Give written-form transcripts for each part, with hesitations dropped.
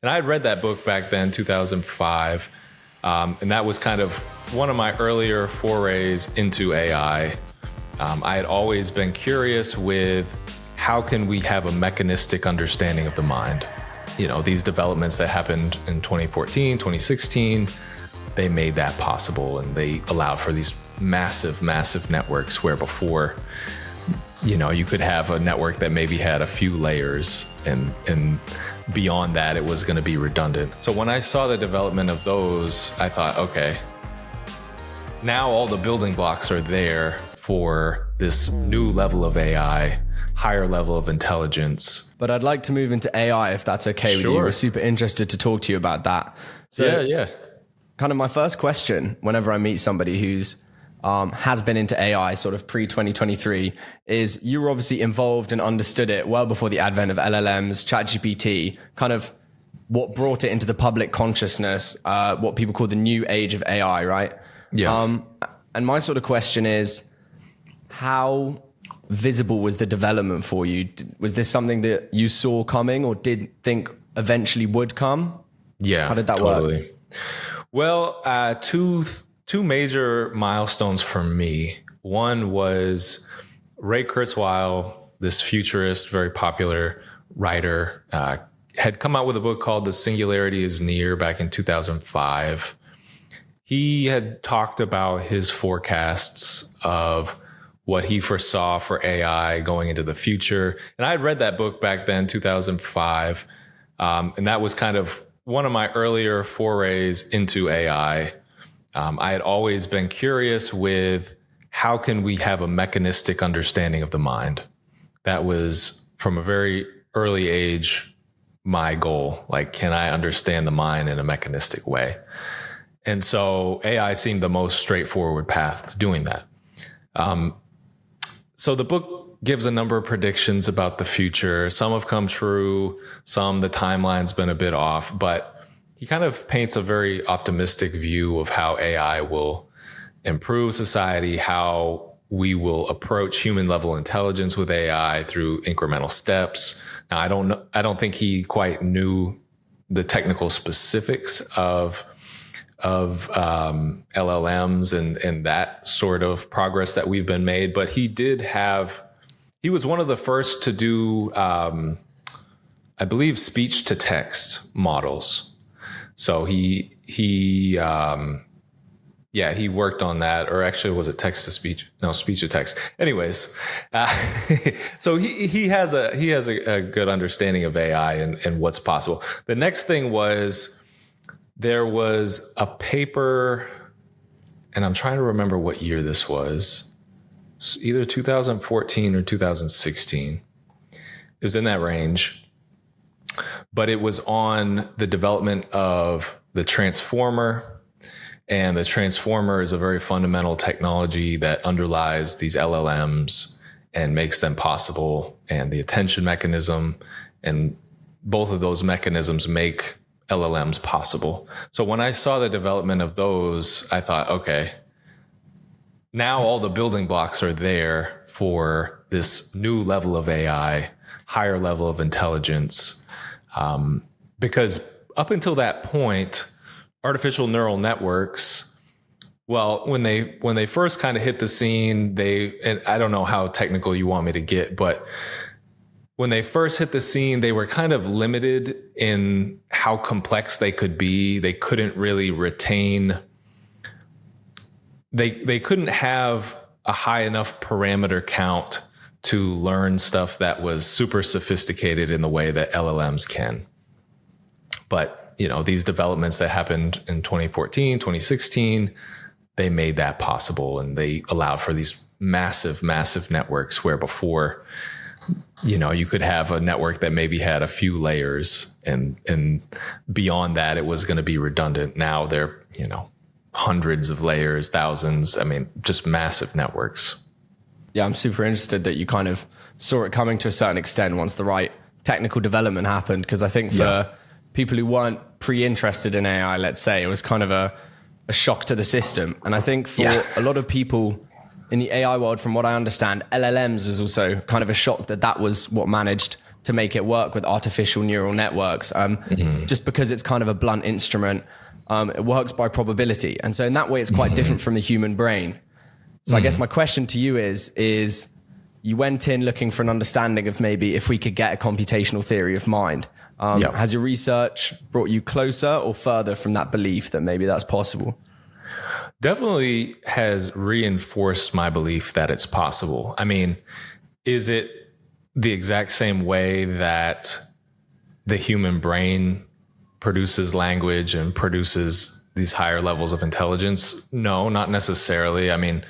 And I had read that book back then, 2005. And that was kind of one of my earlier forays into AI. I had always been curious with how can we have a mechanistic understanding of the mind? You know, these developments that happened in 2014, 2016, they made that possible, and they allowed for these massive, massive networks where before, you know, you could have a network that maybe had a few layers, and beyond that, it was going to be redundant. So when I saw the development of those, I thought, okay, now all the building blocks are there for this new level of AI, higher level of intelligence. But I'd like to move into AI if that's okay with you. We're super interested to talk to you about that. So yeah. Kind of my first question whenever I meet somebody who's has been into AI sort of pre-2023 is you were obviously involved and understood it well before the advent of LLMs, ChatGPT, kind of what brought it into the public consciousness, what people call the new age of AI, right? Yeah. And my sort of question is, how visible was the development for you? Was this something that you saw coming or did think eventually would come? Yeah. How did that work? Well, two major milestones for me. One was Ray Kurzweil, this futurist, very popular writer, had come out with a book called The Singularity is Near back in 2005. He had talked about his forecasts of what he foresaw for AI going into the future. And I had read that book back then, 2005. And that was kind of one of my earlier forays into AI. I had always been curious with how can we have a mechanistic understanding of the mind? That was from a very early age, my goal. Like, can I understand the mind in a mechanistic way? And so AI seemed the most straightforward path to doing that. So the book gives a number of predictions about the future. Some have come true, some the timeline's been a bit off, but he kind of paints a very optimistic view of how AI will improve society, how we will approach human level intelligence with AI through incremental steps. Now, I don't think he quite knew the technical specifics of LLMs and that sort of progress that we've been made, but he was one of the first to do, I believe, speech to text models. So he worked on that, or actually was it text to speech? No, speech to text. Anyways, so he has a good understanding of AI and what's possible. The next thing was there was a paper, and I'm trying to remember what year this was. It's either 2014 or 2016. It was in that range. But it was on the development of the transformer. And the transformer is a very fundamental technology that underlies these LLMs and makes them possible. And the attention mechanism, and both of those mechanisms make LLMs possible. So when I saw the development of those, I thought, okay, now all the building blocks are there for this new level of AI, higher level of intelligence. Because up until that point, artificial neural networks, well, when they first kind of hit the scene, and I don't know how technical you want me to get, but when they first hit the scene, they were kind of limited in how complex they could be. They couldn't really retain, they couldn't have a high enough parameter count to learn stuff that was super sophisticated in the way that LLMs can. But, you know, these developments that happened in 2014, 2016, they made that possible, and they allowed for these massive, massive networks where before, you know, you could have a network that maybe had a few layers, and beyond that, it was going to be redundant. Now they're, you know, hundreds of layers, thousands. I mean, just massive networks. Yeah, I'm super interested that you kind of saw it coming to a certain extent once the right technical development happened. Because I think for people who weren't pre-interested in AI, let's say, it was kind of a shock to the system. And I think for a lot of people in the AI world, from what I understand, LLMs was also kind of a shock that was what managed to make it work with artificial neural networks. Just because it's kind of a blunt instrument, it works by probability. And so in that way, it's quite different from the human brain. So I guess my question to you is you went in looking for an understanding of maybe if we could get a computational theory of mind. Has your research brought you closer or further from that belief that maybe that's possible? Definitely has reinforced my belief that it's possible. I mean, is it the exact same way that the human brain produces language and produces these higher levels of intelligence? No, not necessarily. I mean,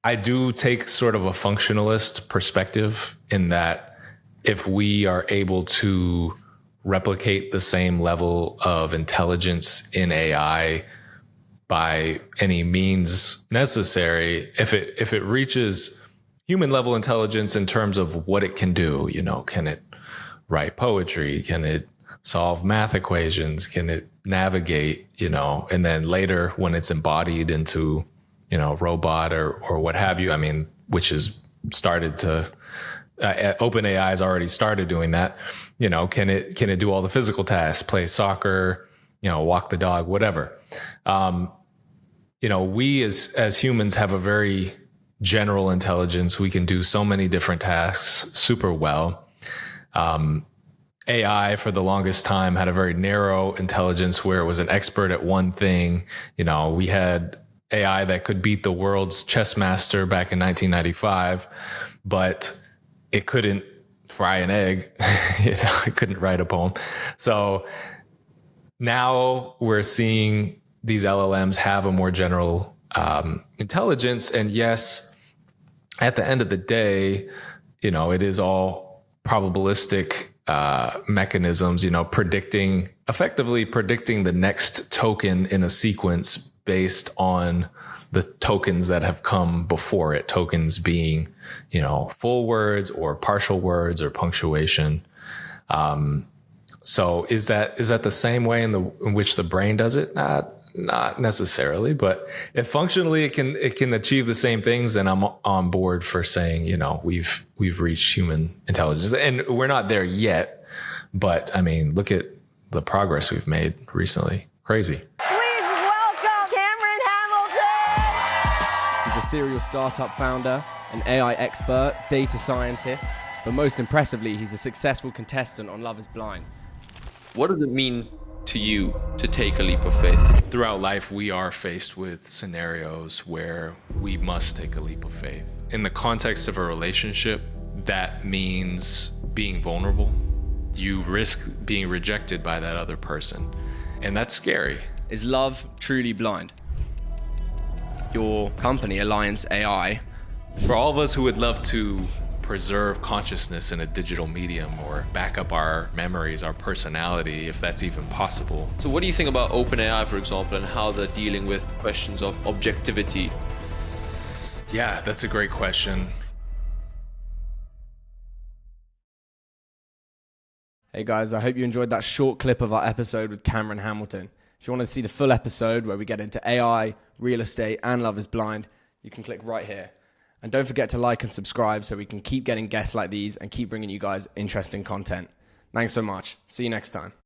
I do take sort of a functionalist perspective in that if we are able to replicate the same level of intelligence in AI by any means necessary, if it reaches human level intelligence in terms of what it can do, can it write poetry? Can it solve math equations? Can it navigate, and then later when it's embodied into, robot or what have you, I mean, which has started to, OpenAI has already started doing that. Can it do all the physical tasks, play soccer, walk the dog, whatever. We as humans have a very general intelligence. We can do so many different tasks super well. AI for the longest time had a very narrow intelligence where it was an expert at one thing. We had AI that could beat the world's chess master back in 1995, but it couldn't fry an egg. It couldn't write a poem. So now we're seeing these LLMs have a more general intelligence. And yes, at the end of the day, it is all probabilistic mechanisms, effectively predicting the next token in a sequence based on the tokens that have come before it, tokens being, full words or partial words or punctuation. So is that the same way in which the brain does it? Not necessarily, but if functionally it can achieve the same things, then I'm on board for saying, we've reached human intelligence, and we're not there yet. But I mean, look at the progress we've made recently. Crazy. Please welcome Cameron Hamilton. He's a serial startup founder, an AI expert, data scientist, but most impressively, he's a successful contestant on Love is Blind. What does it mean to you to take a leap of faith? Throughout life, we are faced with scenarios where we must take a leap of faith. In the context of a relationship, that means being vulnerable. You risk being rejected by that other person, and that's scary. Is love truly blind? Your company, Alliance AI, For all of us who would love to preserve consciousness in a digital medium or back up our memories, our personality, if that's even possible. So what do you think about OpenAI, for example, and how they're dealing with questions of objectivity? Yeah, that's a great question. Hey guys, I hope you enjoyed that short clip of our episode with Cameron Hamilton. If you want to see the full episode where we get into AI, real estate, and Love is Blind, you can click right here. And don't forget to like and subscribe so we can keep getting guests like these and keep bringing you guys interesting content. Thanks so much. See you next time.